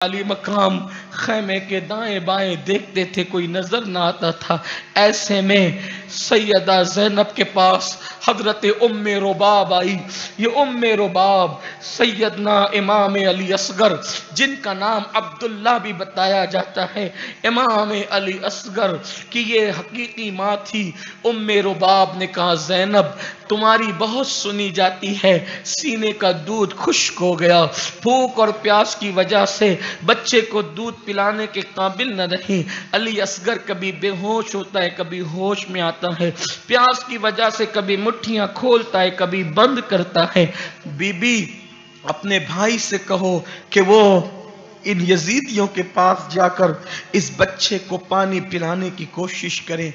علی مقام خیمے کے دائیں بائیں دیکھتے تھے، کوئی نظر نہ آتا تھا۔ ایسے میں سیدہ زینب کے پاس حضرت ام رباب آئی۔ یہ ام رباب سیدنا امام علی اصغر، جن کا نام عبداللہ بھی بتایا جاتا ہے، امام علی اصغر کی یہ حقیقی ماں تھی۔ ام رباب نے کہا زینب تمہاری بہت سنی جاتی ہے، سینے کا دودھ خشک ہو گیا، بھوک اور پیاس کی وجہ سے بچے کو دودھ پلانے کے قابل نہ رہی۔ علی اصغر کبھی بے ہوش ہوتا ہے، کبھی ہوش میں آتا ہے، پیاس کی وجہ سے کبھی مٹھیاں کھولتا ہے، کبھی بند کرتا ہے۔ بی بی اپنے بھائی سے کہو کہ وہ ان یزیدیوں کے پاس جا کر اس بچے کو پانی پلانے کی کوشش کریں۔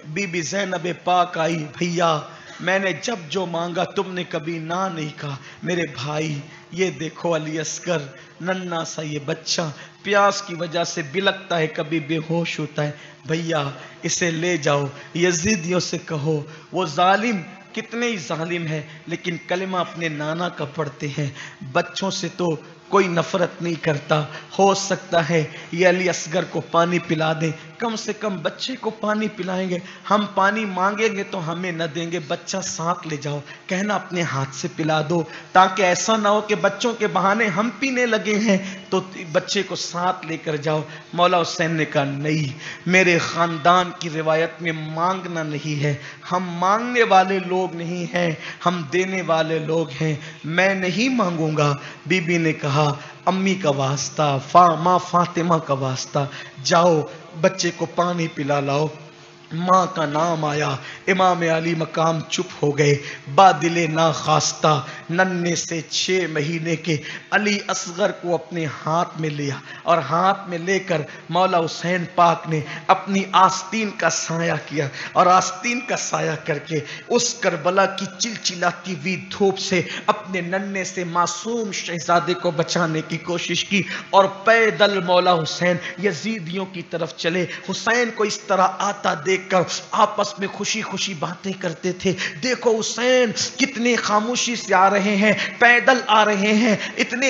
بی بی زینب پاک آئی، بھیا میں نے جب جو مانگا تم نے کبھی نہ نہیں کہا۔ میرے بھائی یہ دیکھو علی اصغر ننھا سا یہ بچہ پیاس کی وجہ سے بلکتا ہے، کبھی بے ہوش ہوتا ہے، بھیا اسے لے جاؤ، یزیدیوں سے کہو وہ ظالم کتنے ہی ظالم ہے لیکن کلمہ اپنے نانا کا پڑھتے ہیں، بچوں سے تو کوئی نفرت نہیں کرتا، ہو سکتا ہے یہ علی اصغر کو پانی پلا دیں، کم سے کم بچے کو پانی پلائیں گے، ہم پانی مانگیں گے تو ہمیں نہ دیں گے، بچہ ساتھ لے جاؤ، کہنا اپنے ہاتھ سے پلا دو، تاکہ ایسا نہ ہو کہ بچوں کے بہانے ہم پینے لگے ہیں، تو بچے کو ساتھ لے کر جاؤ۔ مولا حسین نے کہا نہیں، میرے خاندان کی روایت میں مانگنا نہیں ہے، ہم مانگنے والے لوگ نہیں ہیں، ہم دینے والے لوگ ہیں، میں نہیں مانگوں گا۔ بی بی نے کہا امی کا واسطہ، ماں فاطمہ کا واسطہ، جاؤ بچے کو پانی پلا لاؤ۔ ماں کا نام آیا، امام علی مقام چپ ہو گئے، بادل ناخواستہ ننھے سے 6 مہینے کے علی اصغر کو اپنے ہاتھ میں لیا اور ہاتھ میں لے کر مولا حسین پاک نے اپنی آستین کا سایہ کیا اور آستین کا سایہ کر کے اس کربلا کی چلچلاتی ہوئی دھوپ سے اپنے ننھے سے معصوم شہزادے کو بچانے کی کوشش کی اور پیدل مولا حسین یزیدیوں کی طرف چلے۔ حسین کو اس طرح آتا دیکھ کر آپس میں خوشی خوشی باتیں کرتے تھے، دیکھو حسین کتنے خاموشی سے آ رہے ہیں، پیدل آ رہے ہیں، اتنے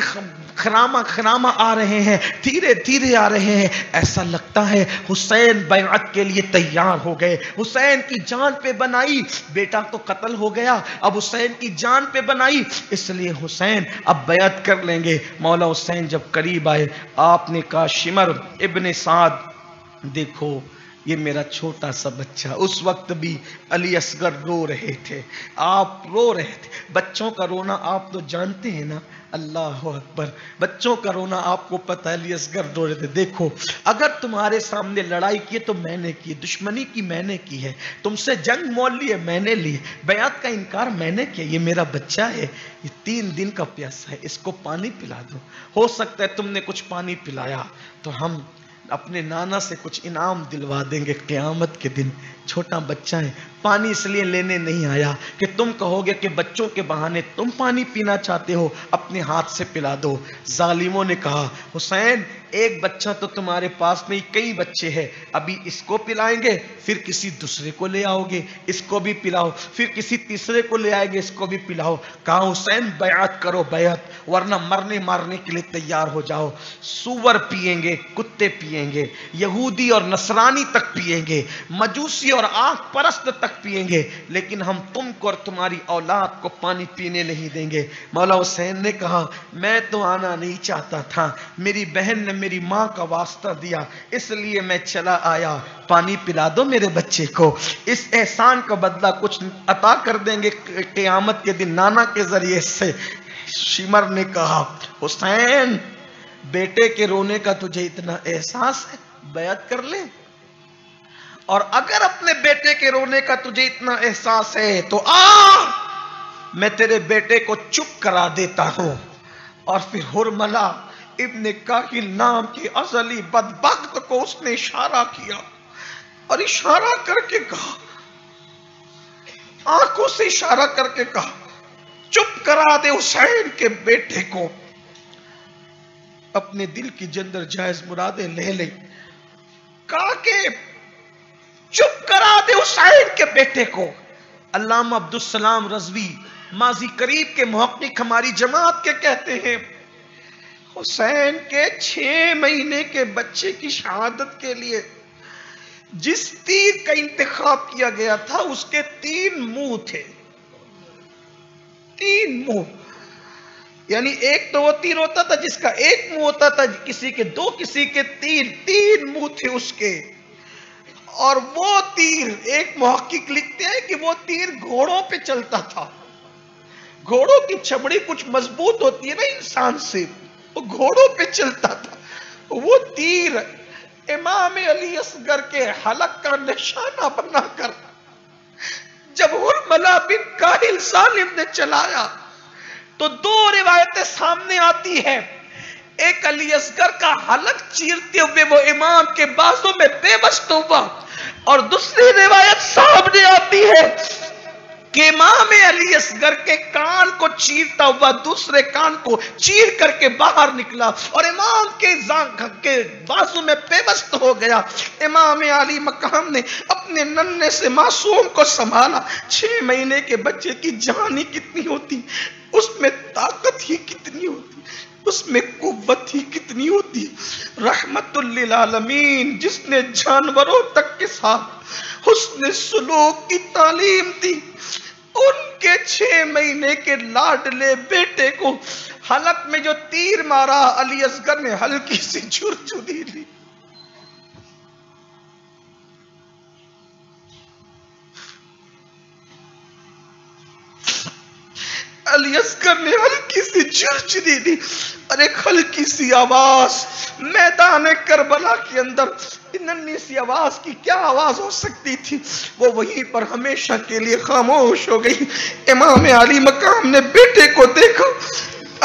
خرامہ آ رہے ہیں، دھیرے دھیرے آ رہے ہیں، ایسا لگتا ہے حسین بیعت کے لیے تیار ہو گئے، حسین کی جان پہ بنائی، بیٹا تو قتل ہو گیا، اب حسین کی جان پہ بنائی، اس لیے حسین اب بیعت کر لیں گے۔ مولا حسین جب قریب آئے آپ نے کہا شمر ابن سعد دیکھو یہ میرا چھوٹا سا بچہ، اس وقت بھی علی اصغر رو رہے تھے، آپ رو رہے تھے، بچوں کا رونا آپ تو جانتے ہیں نا، اللہ اکبر، بچوں کا رونا آپ کو پتہ ہے، علی اصغر رو رہے تھے، دیکھو اگر تمہارے سامنے لڑائی کی تو میں نے کی، دشمنی کی میں نے کی ہے، تم سے جنگ مول لی ہے میں نے لی، بیعت کا انکار میں نے کیا، یہ میرا بچہ ہے، یہ 3 دن کا پیاسا ہے، اس کو پانی پلا دو، ہو سکتا ہے تم نے کچھ پانی پلایا تو ہم اپنے نانا سے کچھ انعام دلوا دیں گے قیامت کے دن، چھوٹا بچہ ہے، پانی اس لیے لینے نہیں آیا کہ تم کہو گے کہ بچوں کے بہانے تم پانی پینا چاہتے ہو، اپنے ہاتھ سے پلا دو۔ ظالموں نے کہا حسین ایک بچہ تو تمہارے پاس نہیں، کئی بچے ہیں، ابھی اس کو پلائیں گے پھر کسی دوسرے کو لے آؤ گے، اس کو بھی پلاؤ، پھر کسی تیسرے کو لے آئے گے، اس کو بھی پلاؤ۔ کہا حسین بیعت کرو بیعت، ورنہ مرنے مارنے کے لیے تیار ہو جاؤ، سور پیئیں گے، کتے پیئیں گے، یہودی اور نصرانی تک پیئیں گے، مجوسی اور آنکھ پرست تک پیئیں گے، لیکن ہم تم کو اور تمہاری اولاد کو پانی پینے نہیں دیں گے۔ مولا حسین نے کہا میں تو آنا نہیں چاہتا تھا، میری بہن نے میری ماں کا واسطہ دیا اس لیے میں چلا آیا، پانی پلا دو میرے بچے کو، اس احسان کا بدلہ کچھ عطا کر دیں گے قیامت کے دن نانا کے ذریعے سے۔ شمر نے کہا حسین بیٹے کے رونے کا تجھے اتنا احساس ہے، بیعت کر لے، اور اگر اپنے بیٹے کے رونے کا تجھے اتنا احساس ہے تو میں تیرے بیٹے کو چپ کرا دیتا ہوں۔ اور پھر حرملہ ابن کاہل نام کے ازلی بدبخت کو اس نے اشارہ کیا اور اشارہ کر کے کہا، آنکھوں سے اشارہ کر کے کہا چپ کرا دے حسین کے بیٹے کو، اپنے دل کی جندر جائز مرادیں لے لے، کہا کہ چپ کرا دے حسین کے بیٹے کو۔ علامہ عبدالسلام رضوی ماضی قریب کے محقق ہماری جماعت کے کہتے ہیں حسین کے 6 مہینے کے بچے کی شہادت کے لیے جس تیر کا انتخاب کیا گیا تھا اس کے 3 منہ تھے. 3 منہ، یعنی ایک تو وہ تیر ہوتا تھا جس کا 1 منہ ہوتا تھا، کسی کے 2 کسی کے 3 منہ تھے اس کے. اور وہ تیر، ایک محقق لکھتے ہیں کہ وہ تیر گھوڑوں پہ چلتا تھا. گھوڑوں کی چمڑی کچھ مضبوط ہوتی ہے نا انسان سے، وہ گھوڑوں پہ چلتا تھا. وہ تیر امام علی اصغر کے حلق کا نشانہ بنا کر جب حرملہ بن کاہل ظالم نے چلایا تو 2 روایتیں سامنے آتی ہیں. ایک علی اصغر کا حلق چیرتے ہوئے وہ امام کے بازو میں پیوست ہوا، اور دوسری روایت سامنے آتی ہے کہ امام علی اصغر کے کان کو چیرتا ہوا دوسرے کان کو چیر کر کے باہر نکلا اور امام کے بازو میں پیوست ہو گیا. امام علی مقام نے اپنے ننھے سے معصوم کو سنبھالا. 6 مہینے کے بچے کی جان ہی کتنی ہوتی، اس میں طاقت ہی کتنی ہوتی، اس میں قوت ہی کتنی ہوتی. رحمت للعالمین جس نے جانوروں تک کے ساتھ حسن سلوک کی تعلیم دی، ان کے 6 مہینے کے لاڈلے بیٹے کو حلق میں جو تیر مارا، علی اصغر نے ہلکی سی جھرجھری لی. علی اصغر نے ہلکی سی جھرجھری لی اور ایک ہلکی سی آواز میدان کربلا کے اندر، ننھی سی آواز کی کیا آواز ہو سکتی تھی، وہ وہیں پر ہمیشہ کے لیے خاموش ہو گئی. امام علی مقام نے بیٹے کو دیکھا،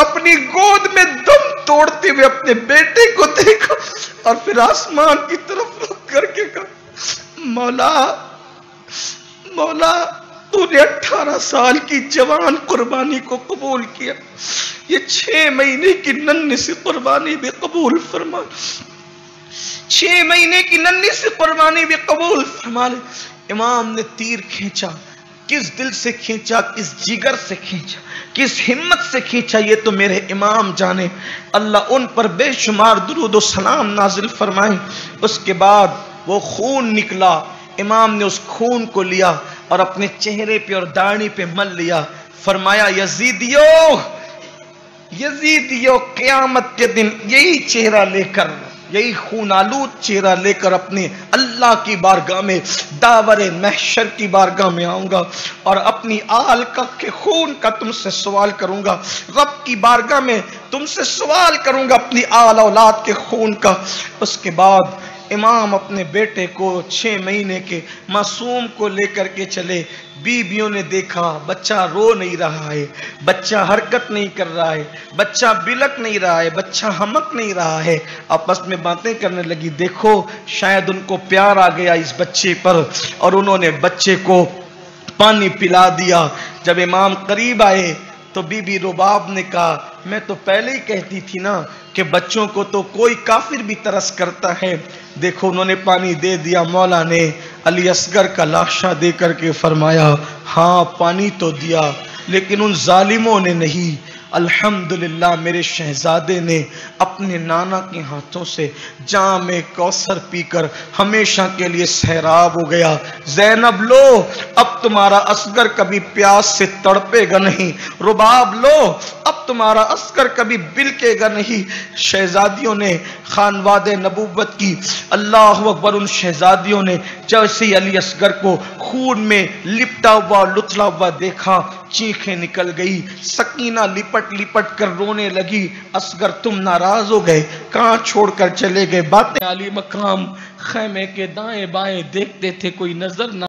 اپنی گود میں دم توڑتے ہوئے اپنے بیٹے کو دیکھا اور پھر آسمان کی طرف رخ کر کے کہا، مولا مولا تو نے 18 سال کی جوان قربانی کو قبول کیا، یہ 6 مہینے کی ننھی سی قربانی بھی قبول فرما. 6 مہینے کی ننھی سی قربانی بھی قبول فرما لے. امام نے تیر کھینچا، کس دل سے کھینچا، کس جگر سے کھینچا، کس ہمت سے کھینچا، یہ تو میرے امام جانے. اللہ ان پر بے شمار درود و سلام نازل فرمائے. اس کے بعد وہ خون نکلا، امام نے اس خون کو لیا اور اپنے چہرے پہ اور داڑھی پہ مل لیا. فرمایا یزیدیو قیامت کے دن یہی چہرہ لے کر، یہی خون آلود چہرہ لے کر اپنے اللہ کی بارگاہ میں، داور محشر کی بارگاہ میں آؤں گا اور اپنی آل کا کے خون کا تم سے سوال کروں گا. رب کی بارگاہ میں تم سے سوال کروں گا اپنی آل اولاد کے خون کا. اس کے بعد امام اپنے بیٹے کو 6 مہینے کے معصوم کو لے کر کے چلے. بیویوں نے دیکھا بچہ رو نہیں رہا ہے، بچہ حرکت نہیں کر رہا ہے، بچہ بلک نہیں رہا ہے، بچہ ہمک نہیں رہا ہے. آپس میں باتیں کرنے لگی، دیکھو شاید ان کو پیار آ گیا اس بچے پر، اور انہوں نے بچے کو پانی پلا دیا. جب امام قریب آئے تو بی بی رباب نے کہا، میں تو پہلے ہی کہتی تھی نا کہ بچوں کو تو کوئی کافر بھی ترس کرتا ہے. دیکھو انہوں نے پانی دے دیا. مولا نے علی اصغر کا لاشا دے کر کے فرمایا، ہاں پانی تو دیا لیکن ان ظالموں نے نہیں. الحمدللہ میرے شہزادے نے اپنے نانا کے ہاتھوں سے جام کوثر پی کر ہمیشہ کے لیے سیراب ہو گیا. زینب لو، اب تمہارا اصغر کبھی پیاس سے تڑپے گا نہیں. رباب لو، اب تمہارا اصغر کبھی بلکے گا نہیں. شہزادیوں نے خانواد نبوت کی، اللہ اکبر، ان شہزادیوں نے جیسے علی اصغر کو خون میں لپٹا ہوا لتلا ہوا دیکھا، چیخیں نکل گئی. سکینہ لپٹ کر رونے لگی، اصغر تم ناراض ہو گئے، کہاں چھوڑ کر چلے گئے؟ باتیں. علی مقام خیمے کے دائیں بائیں دیکھتے تھے، کوئی نظر نہ